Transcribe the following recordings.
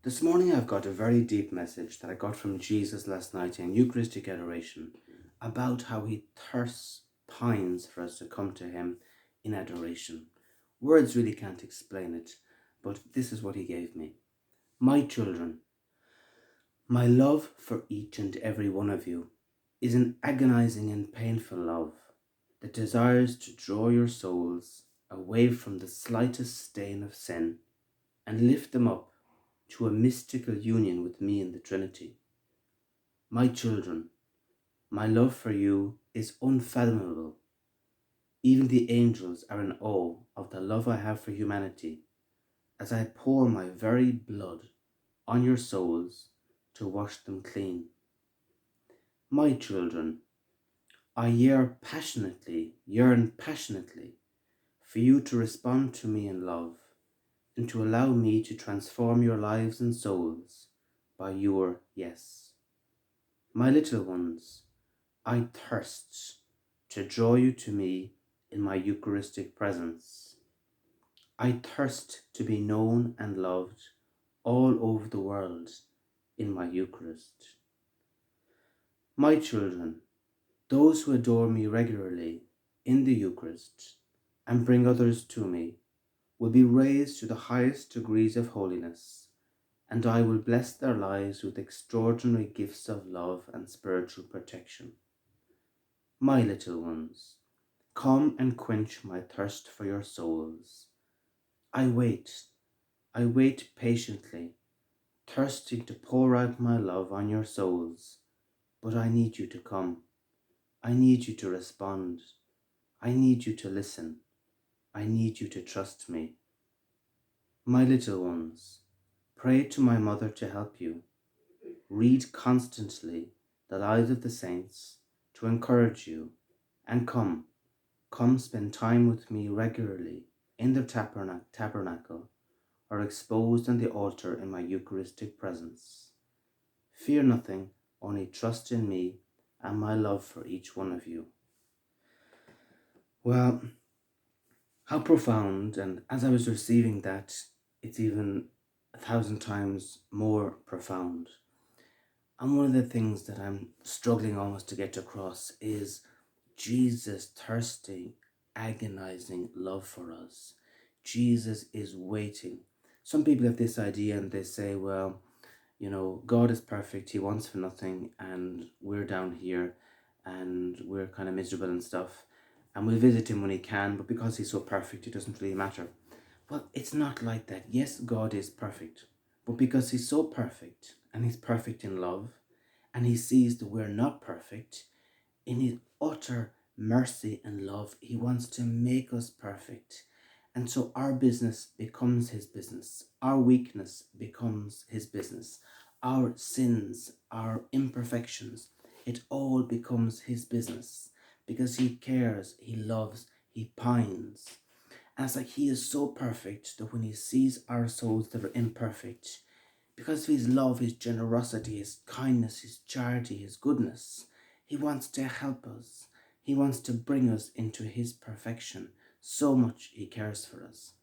This morning I've got a very deep message that I got from Jesus last night in Eucharistic adoration about how he thirsts, pines for us to come to him in adoration. Words really can't explain it, but this is what he gave me. My children, my love for each and every one of you is an agonizing and painful love that desires to draw your souls away from the slightest stain of sin and lift them up to a mystical union with me in the Trinity. My children, my love for you is unfathomable. Even the angels are in awe of the love I have for humanity as I pour my very blood on your souls to wash them clean. My children, I yearn passionately for you to respond to me in love and to allow me to transform your lives and souls by your yes. My little ones, I thirst to draw you to me in my Eucharistic presence. I thirst to be known and loved all over the world in my Eucharist. My children, those who adore me regularly in the Eucharist and bring others to me, will be raised to the highest degrees of holiness, and I will bless their lives with extraordinary gifts of love and spiritual protection. My little ones, come and quench my thirst for your souls. I wait, I wait patiently, thirsting to pour out my love on your souls, but I need you to come. I need you to respond. I need you to listen. I need you to trust me. My little ones, pray to my mother to help you. Read constantly the lives of the saints to encourage you, and come spend time with me regularly in the tabernacle or exposed on the altar in my Eucharistic presence. Fear nothing, only trust in me and my love for each one of you. Well, how profound, and as I was receiving that, it's even 1,000 times more profound. And one of the things that I'm struggling almost to get across is Jesus' thirsty, agonizing love for us. Jesus is waiting. Some people have this idea and they say, well, God is perfect, he wants for nothing, and we're down here and we're kind of miserable and stuff. And we'll visit him when he can, but because he's so perfect, it doesn't really matter. Well, it's not like that. Yes, God is perfect, but because he's so perfect, and he's perfect in love, and he sees that we're not perfect, in his utter mercy and love, he wants to make us perfect. And so our business becomes his business. Our weakness becomes his business. Our sins, our imperfections, it all becomes his business because he cares, he loves, he pines. And it's like he is so perfect that when he sees our souls that are imperfect, because of his love, his generosity, his kindness, his charity, his goodness, he wants to help us. He wants to bring us into his perfection. So much he cares for us.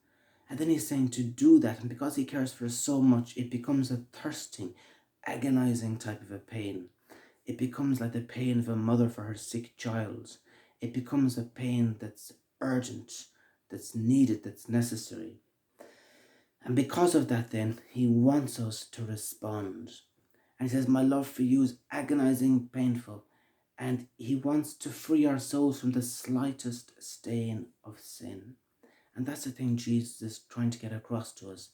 And then he's saying to do that, and because he cares for us so much, it becomes a thirsting, agonizing type of a pain. It becomes like the pain of a mother for her sick child. It becomes a pain that's urgent, that's needed, that's necessary. And because of that, then, he wants us to respond. And he says, my love for you is agonizing, painful. And he wants to free our souls from the slightest stain of sin. And that's the thing Jesus is trying to get across to us.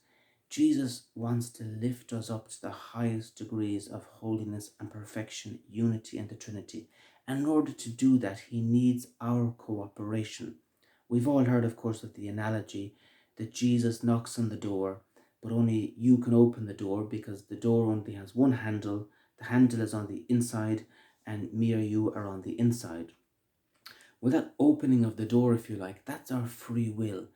Jesus wants to lift us up to the highest degrees of holiness and perfection, unity and the Trinity. And in order to do that, he needs our cooperation. We've all heard, of course, of the analogy that Jesus knocks on the door, but only you can open the door because the door only has one handle. The handle is on the inside, and me or you are on the inside. Well, that opening of the door, if you like, that's our free will.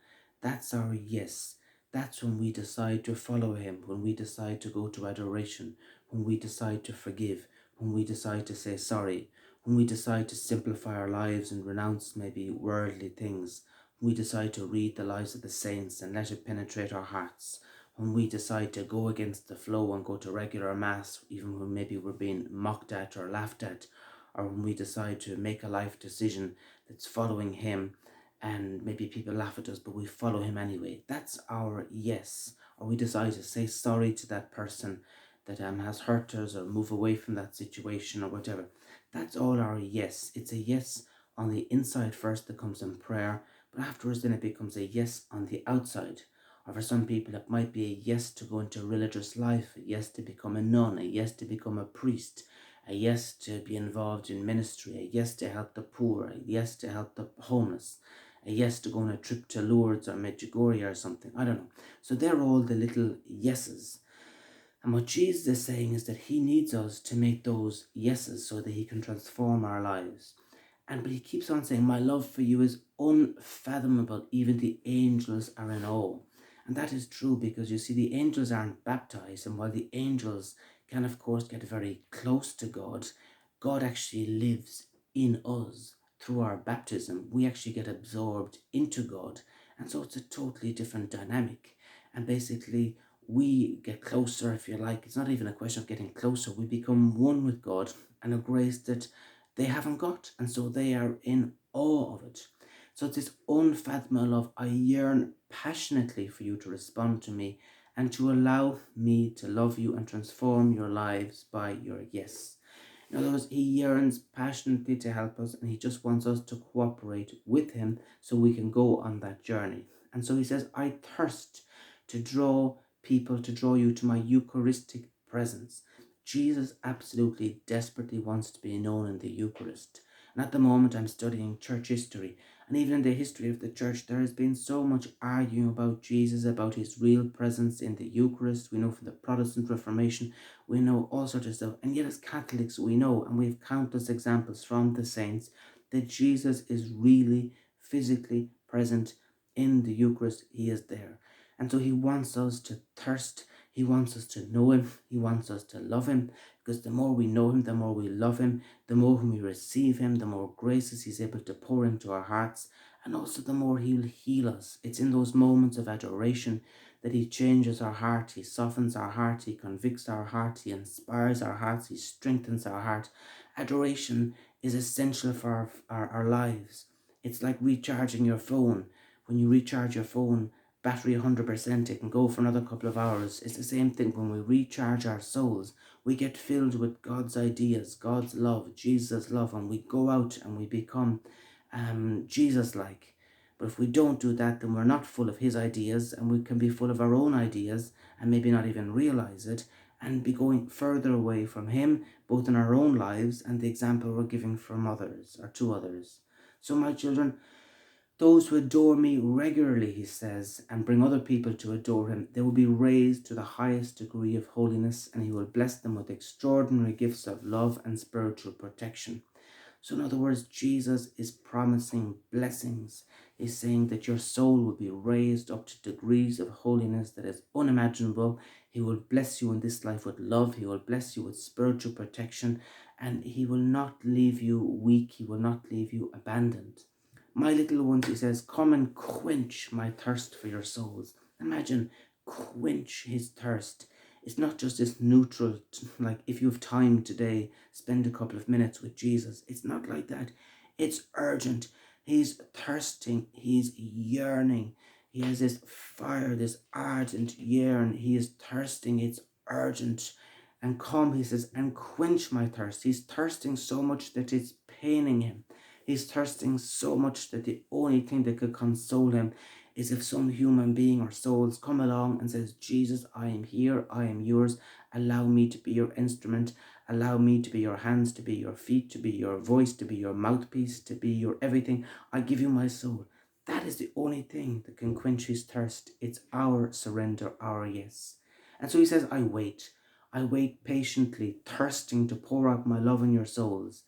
That's our yes. That's when we decide to follow him, when we decide to go to adoration, when we decide to forgive, when we decide to say sorry, when we decide to simplify our lives and renounce maybe worldly things, when we decide to read the lives of the saints and let it penetrate our hearts, when we decide to go against the flow and go to regular mass, even when maybe we're being mocked at or laughed at, or when we decide to make a life decision that's following him and maybe people laugh at us, but we follow him anyway. That's our yes. Or we decide to say sorry to that person that has hurt us, or move away from that situation or whatever. That's all our yes. It's a yes on the inside first that comes in prayer, but afterwards then it becomes a yes on the outside. Or for some people it might be a yes to go into religious life, a yes to become a nun, a yes to become a priest, a yes to be involved in ministry, a yes to help the poor, a yes to help the homeless, a yes to go on a trip to Lourdes or Medjugorje or something. I don't know. So they're all the little yeses. And what Jesus is saying is that he needs us to make those yeses so that he can transform our lives. But he keeps on saying, my love for you is unfathomable. Even the angels are in awe. And that is true, because you see, the angels aren't baptized. And while the angels can, of course, get very close to God, God actually lives in us through our baptism. We actually get absorbed into God. And so it's a totally different dynamic. And basically, we get closer, if you like. It's not even a question of getting closer. We become one with God, and a grace that they haven't got, and so they are in awe of it. So it's this unfathomable love. I yearn passionately for you to respond to me and to allow me to love you and transform your lives by your yes. In other words, he yearns passionately to help us, and he just wants us to cooperate with him so we can go on that journey. And so he says, I thirst to draw people, to draw you to my Eucharistic presence. Jesus absolutely desperately wants to be known in the Eucharist. And at the moment, I'm studying church history. And even in the history of the church, there has been so much arguing about Jesus, about his real presence in the Eucharist. We know from the Protestant Reformation, we know all sorts of stuff. And yet as Catholics, we know, and we have countless examples from the saints, that Jesus is really physically present in the Eucharist. He is there. And so he wants us to thirst. He wants us to know him. He wants us to love him, because the more we know him, the more we love him, the more when we receive him, the more graces he's able to pour into our hearts, and also the more he'll heal us. It's in those moments of adoration that he changes our heart, he softens our heart, he convicts our heart, he inspires our hearts, he strengthens our heart. Adoration is essential for our lives. It's like recharging your phone. When you recharge your phone, battery 100%, it can go for another couple of hours. It's the same thing when we recharge our souls. We get filled with God's ideas, God's love, Jesus' love, and we go out and we become Jesus-like. But if we don't do that, then we're not full of his ideas, and we can be full of our own ideas and maybe not even realize it, and be going further away from him, both in our own lives and the example we're giving from others or to others. So my children, those who adore me regularly, he says, and bring other people to adore him, they will be raised to the highest degree of holiness, and he will bless them with extraordinary gifts of love and spiritual protection. So in other words, Jesus is promising blessings. He's saying that your soul will be raised up to degrees of holiness that is unimaginable. He will bless you in this life with love. He will bless you with spiritual protection, and he will not leave you weak. He will not leave you abandoned. My little ones, he says, come and quench my thirst for your souls. Imagine, quench his thirst. It's not just this neutral, like if you have time today, spend a couple of minutes with Jesus. It's not like that. It's urgent. He's thirsting. He's yearning. He has this fire, this ardent yearn. He is thirsting. It's urgent. And come, he says, and quench my thirst. He's thirsting so much that it's paining him. He's thirsting so much that the only thing that could console him is if some human being or souls come along and says, Jesus, I am here, I am yours, allow me to be your instrument, allow me to be your hands, to be your feet, to be your voice, to be your mouthpiece, to be your everything. I give you my soul. That is the only thing that can quench his thirst. It's our surrender, our yes. And so he says, I wait patiently, thirsting to pour out my love in your souls.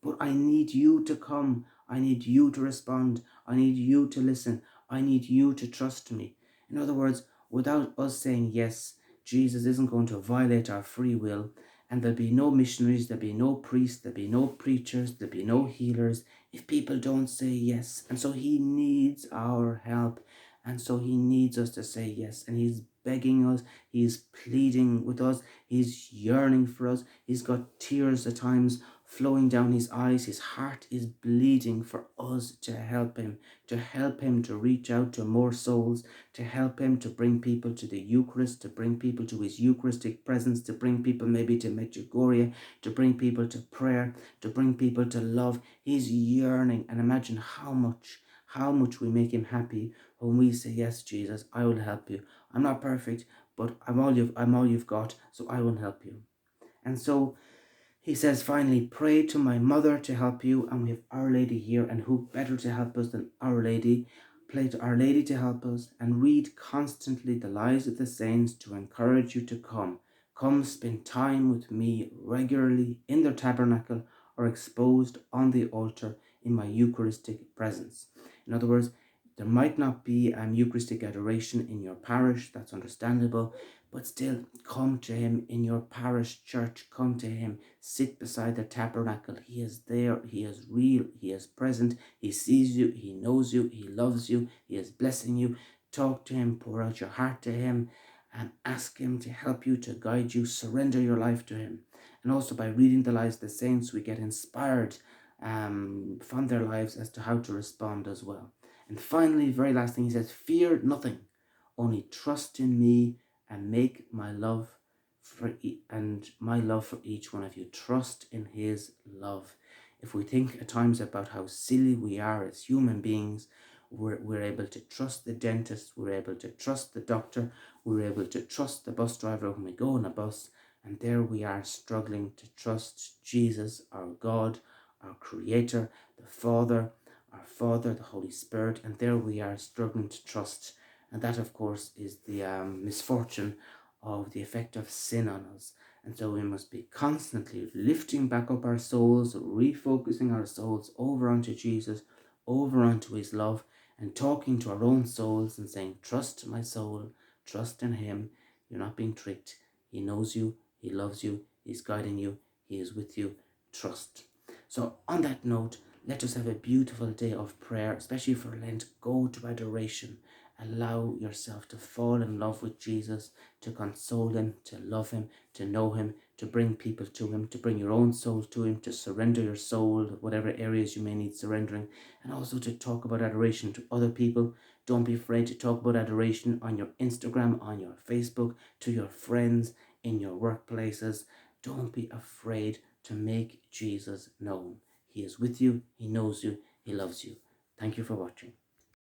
But I need you to come. I need you to respond. I need you to listen. I need you to trust me. In other words, without us saying yes, Jesus isn't going to violate our free will, and there'll be no missionaries, there'll be no priests, there'll be no preachers, there'll be no healers if people don't say yes. And so he needs our help. And so he needs us to say yes. And he's begging us. He's pleading with us. He's yearning for us. He's got tears at times flowing down his eyes. His heart is bleeding for us to help him to reach out to more souls, to help him to bring people to the Eucharist, to bring people to his Eucharistic presence, to bring people maybe to Medjugorje, to bring people to prayer, to bring people to love. He's yearning. And imagine how much we make him happy when we say, yes, Jesus, I will help you. I'm not perfect, but I'm all you've got, so I will help you. And so he says, finally, pray to my mother to help you. And we have Our Lady here, and who better to help us than Our Lady? Pray to Our Lady to help us, and read constantly the lives of the saints to encourage you to come. Come spend time with me regularly in the tabernacle or exposed on the altar in my Eucharistic presence. In other words, there might not be Eucharistic adoration in your parish, that's understandable, but still come to him in your parish church. Come to him, sit beside the tabernacle. He is there, he is real, he is present, he sees you, he knows you, he loves you, he is blessing you. Talk to him, pour out your heart to him, and ask him to help you, to guide you. Surrender your life to him. And also by reading the lives of the saints, we get inspired from their lives as to how to respond as well. And finally, very last thing, he says, fear nothing, only trust in me and make my love my love for each one of you. Trust in his love. If we think at times about how silly we are as human beings, we're able to trust the dentist, we're able to trust the doctor, we're able to trust the bus driver when we go on a bus, and there we are struggling to trust Jesus, our God, our Creator, the Father, the Holy Spirit, and there we are struggling to trust. And that, of course, is the misfortune of the effect of sin on us. And so we must be constantly lifting back up our souls, refocusing our souls over onto Jesus, over onto his love, and talking to our own souls and saying, trust my soul, trust in him. You're not being tricked. He knows you, he loves you, he's guiding you, he is with you. Trust. So on that note, let us have a beautiful day of prayer, especially for Lent. Go to adoration. Allow yourself to fall in love with Jesus, to console him, to love him, to know him, to bring people to him, to bring your own soul to him, to surrender your soul, whatever areas you may need surrendering, and also to talk about adoration to other people. Don't be afraid to talk about adoration on your Instagram, on your Facebook, to your friends, in your workplaces. Don't be afraid to make Jesus known. He is with you, he knows you, he loves you. Thank you for watching.